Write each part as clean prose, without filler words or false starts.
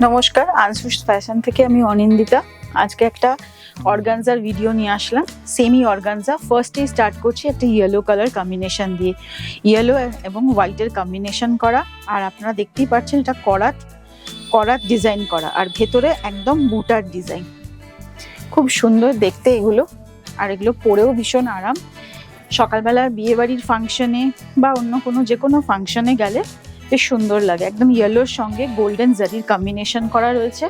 নমস্কার, আনসুস ফ্যাশন থেকে আমি অনিন্দিতা। আজকে একটা অর্গানজার ভিডিও নিয়ে আসলাম। Semi organza. ফার্স্টেই স্টার্ট করছি একটা ইয়েলো কালার কম্বিনেশন দিয়ে, ইয়েলো এবং হোয়াইটের কম্বিনেশন করা। আর আপনারা দেখতেই পাচ্ছেন এটা করাত ডিজাইন করা, আর ভেতরে একদম বুটার ডিজাইন। খুব সুন্দর দেখতে এগুলো, আর এগুলো পরেও ভীষণ আরাম। সকালবেলার বিয়ে বাড়ির ফাংশনে বা অন্য কোনো যে কোনো ফাংশনে গেলে বেশ সুন্দর লাগে। একদম ইয়েলোর সঙ্গে গোল্ডেন জারির কম্বিনেশন করা রয়েছে।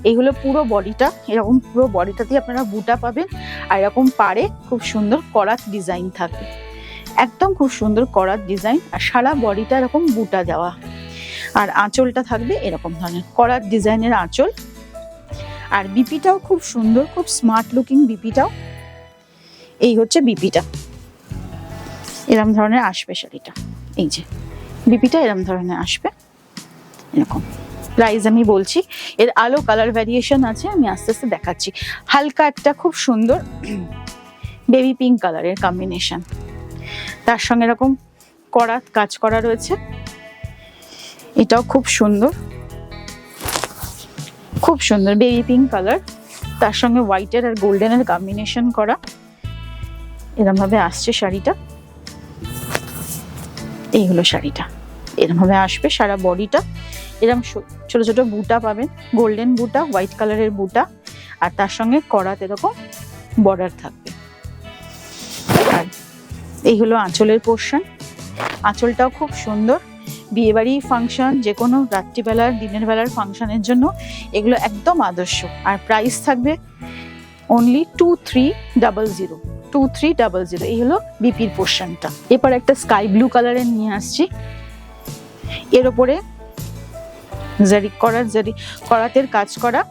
এইগুলো পুরো বডিটা, এরকম পুরো বডিটাতেই আপনারা বুটা পাবেন। আর এরকম পাড়ে খুব সুন্দর করাত ডিজাইন থাকবে, একদম খুব সুন্দর করাত ডিজাইন। আর সারা বডিটা এরকম বুটা দেওয়া, আর আঁচলটা থাকবে এরকম ধরনের করাত ডিজাইনের আঁচল। আর বিপিটাও খুব সুন্দর, খুব স্মার্ট লুকিং বিপিটাও। এই হচ্ছে বিপিটা, এরকম ধরনের আসবে শাড়িটা। এই যে বিপিটা এরকম ধরনের আসবে, এরকম। প্রাইস আমি বলছি, এর আলো কালার ভ্যারিয়েশন আছে, আমি আস্তে আস্তে দেখাচ্ছি। হালকা একটা খুব সুন্দর বেবি পিঙ্ক কালারের কম্বিনেশন, তার সঙ্গে এরকম করাত কাজ করা রয়েছে। এটাও খুব সুন্দর, খুব সুন্দর বেবি পিঙ্ক কালার, তার সঙ্গে হোয়াইটের আর গোল্ডেনের কম্বিনেশন করা। এরকম ভাবে আসছে শাড়িটা। এই হলো শাড়িটা, এরকম ভাবে আসবে সারা বডিটা। এরকম ছোট ছোট বুটা পাবেন, গোল্ডেন বুটা, হোয়াইট কালারের বুটা, আর তার সঙ্গে করাত এরকম বর্ডার থাকবে। আর এই হলো আঁচলের পোর্শন। আঁচলটাও খুব সুন্দর। বিয়েবাড়ি ফাংশন, যে কোনো রাত্রিবেলার দিনের বেলার ফাংশনের জন্য এগুলো একদম আদর্শ। আর প্রাইস থাকবে অনলি 2300। 2300। এই হলো বিপির পোর্শনটা। এরপর একটা স্কাই ব্লু কালারের নিয়ে আসছি। এর ওপরে করাতের কাজ করা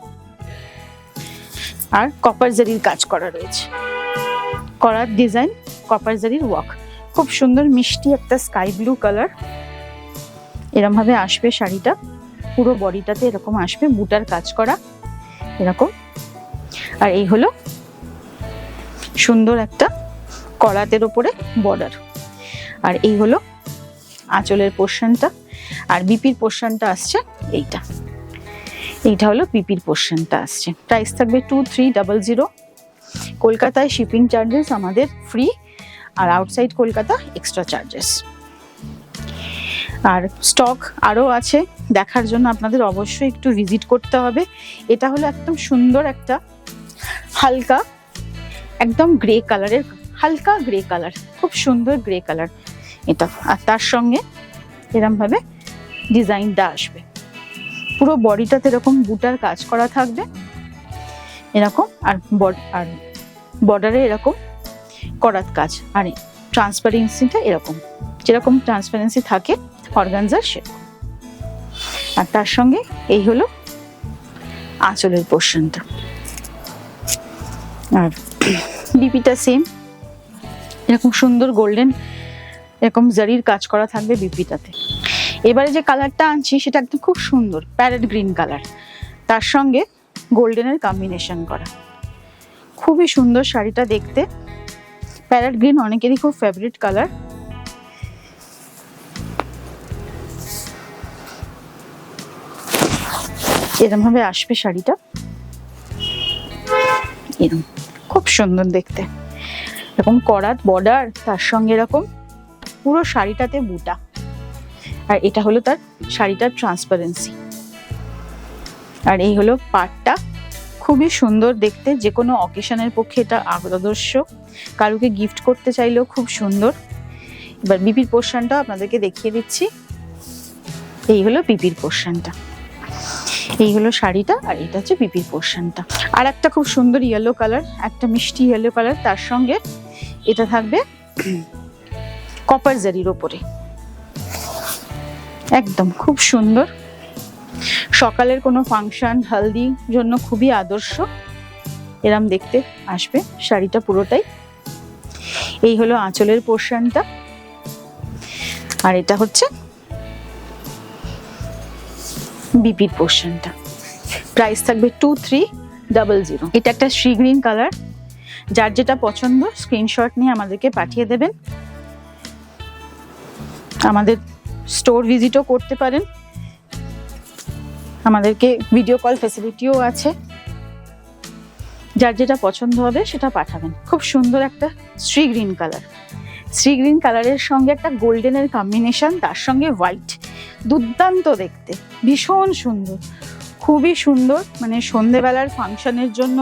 আর কপার জারির কাজ করা রয়েছে। করাত ডিজাইন, কপার জারির ওয়ার্ক, খুব সুন্দর মিষ্টি একটা স্কাই ব্লু কালার। এরকম ভাবে আসবে শাড়িটা, পুরো বডিটাতে এরকম আসবে বুটার কাজ করা এরকম। আর এই হলো সুন্দর একটা করাতের ওপরে বর্ডার। আর এই হলো আঁচলের পোর্শনটা। আর বিপির পোর্শনটা আসছে এইটা, এইটা হলো বিপির পোর্শনটা আসছে। প্রাইস থাকবে 2300। কলকাতায় শিপিং চার্জেস আমাদের ফ্রি, আর আউটসাইড কলকাতা এক্সট্রা চার্জেস। আর স্টক আরও আছে, দেখার জন্য আপনাদের অবশ্যই একটু ভিজিট করতে হবে। এটা হলো একদম সুন্দর একটা হালকা একদম গ্রে কালারের, হালকা গ্রে কালার, খুব সুন্দর গ্রে কালার এটা। আর তার সঙ্গে এরকম ভাবে ডিজাইনটা আসবে, পুরো বডিটাতে এরকম বুটার কাজ করা থাকবে এরকম। আর বর্ডারে এরকম করাত কাজ, আর ট্রান্সপারেন্সিটা এরকম, যেরকম ট্রান্সপারেন্সি থাকে অর্গানজার সেরকম। আর তার সঙ্গে এই হলো আঁচলের পোর্শনটা। আর বিপিটা সেম, এরকম সুন্দর গোল্ডেন এরকম জারির কাজ করা থাকবে বিপিটাতে। এবারে যে কালারটা আনছি সেটা একদম খুব সুন্দর প্যারেট গ্রিন কালার, তার সঙ্গে গোল্ডেনের কম্বিনেশন করা। খুবই সুন্দর শাড়িটা দেখতে। প্যারেট গ্রিন অনেকেরই খুব ফেভারিট কালার। এরকম ভাবে আসবে শাড়িটা, এরকম খুব সুন্দর দেখতে। এরকম করাত বর্ডার, তার সঙ্গে এরকম পুরো শাড়িটাতে বুটা। আর এটা হলো তার শাড়িটার ট্রান্সপারেন্সি। আর এই হলো পাড়টা, খুবই সুন্দর দেখতে। যে কোনো অকেশনের পক্ষে এটা আদর্শ, কারুকে গিফট করতে চাইলেও খুব সুন্দর। এবার বিপির পোর্শনটা আপনাদেরকে দেখিয়ে দিচ্ছি। এই হলো বিপির পোর্শনটা, এই হলো শাড়িটা, আর এটা হচ্ছে বিপির পোর্শনটা। আর একটা খুব সুন্দর ইয়েলো কালার, একটা মিষ্টি ইয়েলো কালার, তার সঙ্গে এটা থাকবে কপার জারির ওপরে একদম খুব সুন্দর। সকালের কোনো ফাংশন, হলদির জন্য খুবই আদর্শ। এরম দেখতে আসবে শাড়িটা পুরোটাই। এই হলো আঁচলের পোর্শনটা, আর এটা হচ্ছে বিপির পোর্শনটা। প্রাইস থাকবে 2300। এটা একটা সি গ্রিন কালার। যার যেটা পছন্দ স্ক্রিনশট নিয়ে আমাদেরকে পাঠিয়ে দেবেন। আমাদের স্টোর ভিজিটও করতে পারেন। আমাদেরকে ভিডিও কল ফেসিলিটিও আছে, যার যেটা পছন্দ হবে সেটা পাঠাবেন। খুব সুন্দর একটা Shri green colour, Shri green কালারের সঙ্গে একটা গোল্ডেনের কম্বিনেশন, তার সঙ্গে হোয়াইট, দুর্দান্ত দেখতে, ভীষণ সুন্দর, খুবই সুন্দর। মানে সন্ধেবেলার ফাংশনের জন্য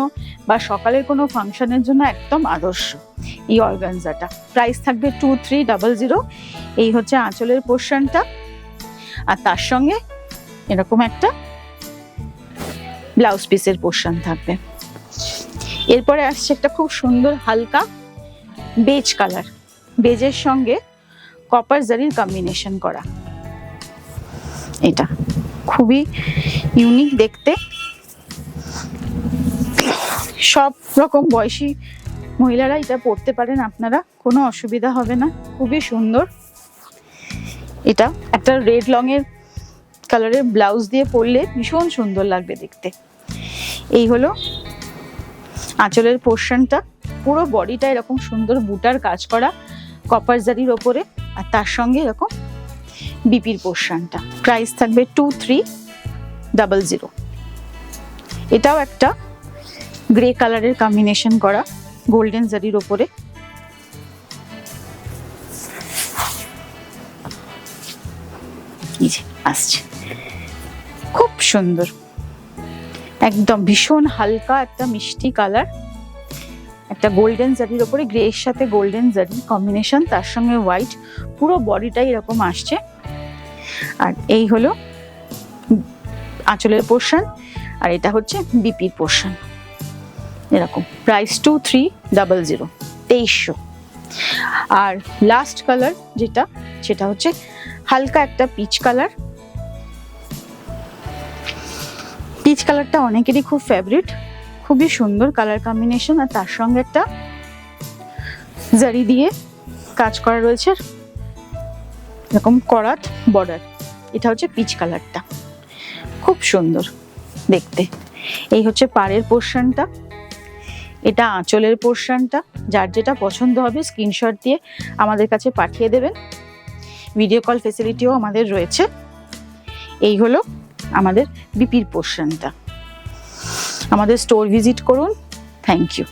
বা সকালের কোনো ফাংশনের জন্য একদম আদর্শ এই অর্গানজাটা। প্রাইস থাকবে 2300। এই হচ্ছে আঁচলের পোর্শনটা, আর তার সঙ্গে এরকম একটা ব্লাউজ পিসের পোর্শন থাকবে। এরপরে আসছে একটা খুব সুন্দর হালকা বেজ কালার, বেজের সঙ্গে কপার জারির কম্বিনেশন করা। এটা খুবই ইউনিক দেখতে, সব রকম বয়সী মহিলারা এটা পরতে পারেন, আপনারা কোনো অসুবিধা হবে না, খুবই সুন্দর। এটা একটা রেড লং এর কালারের ব্লাউজ দিয়ে পরলে ভীষণ সুন্দর লাগবে দেখতে। এই হলো আঁচলের পোর্শনটা, পুরো বডিটা এরকম সুন্দর বুটার কাজ করা কপার জারির ওপরে, আর তার সঙ্গে এরকম বিপির পোর্শনটা। প্রাইস থাকবে 2300। এটাও একটা গ্রে কালারের কম্বিনেশন করা গোল্ডেন জারির ওপরে। আসছে খুব সুন্দর, একদম ভীষণ হালকা একটা মিষ্টি কালার, একটা গোল্ডেন জারির ওপরে গ্রে এর সাথে গোল্ডেন জারি কম্বিনেশন, তার সঙ্গে হোয়াইট, পুরো বডিটাই এরকম আসছে। আর এই হলো আঁচলের পোর্শন, আর এটা হচ্ছে বিপির পোর্শন এরকম। প্রাইস 2300, 2300। আর লাস্ট কালার যেটা, সেটা হচ্ছে হালকা একটা পিচ কালার। পিচ কালারটা অনেকেরই খুব ফেভারিট, খুবই সুন্দর কালার কম্বিনেশন, আর তার সঙ্গে একটা জারি দিয়ে কাজ করা রয়েছে এরকম করাত বর্ডার। এটা হচ্ছে পিচ কালারটা, খুব সুন্দর দেখতে। এই হচ্ছে পাড়ের পোর্শনটা, এটা আঁচলের পোর্শনটা। যার যেটা পছন্দ হবে স্ক্রিনশট দিয়ে আমাদের কাছে পাঠিয়ে দেবেন, ভিডিও কল ফেসিলিটিও আমাদের রয়েছে। এই হলো আমাদের বিপির পোর্শনটা। আমাদের স্টোর ভিজিট করুন। Thank you.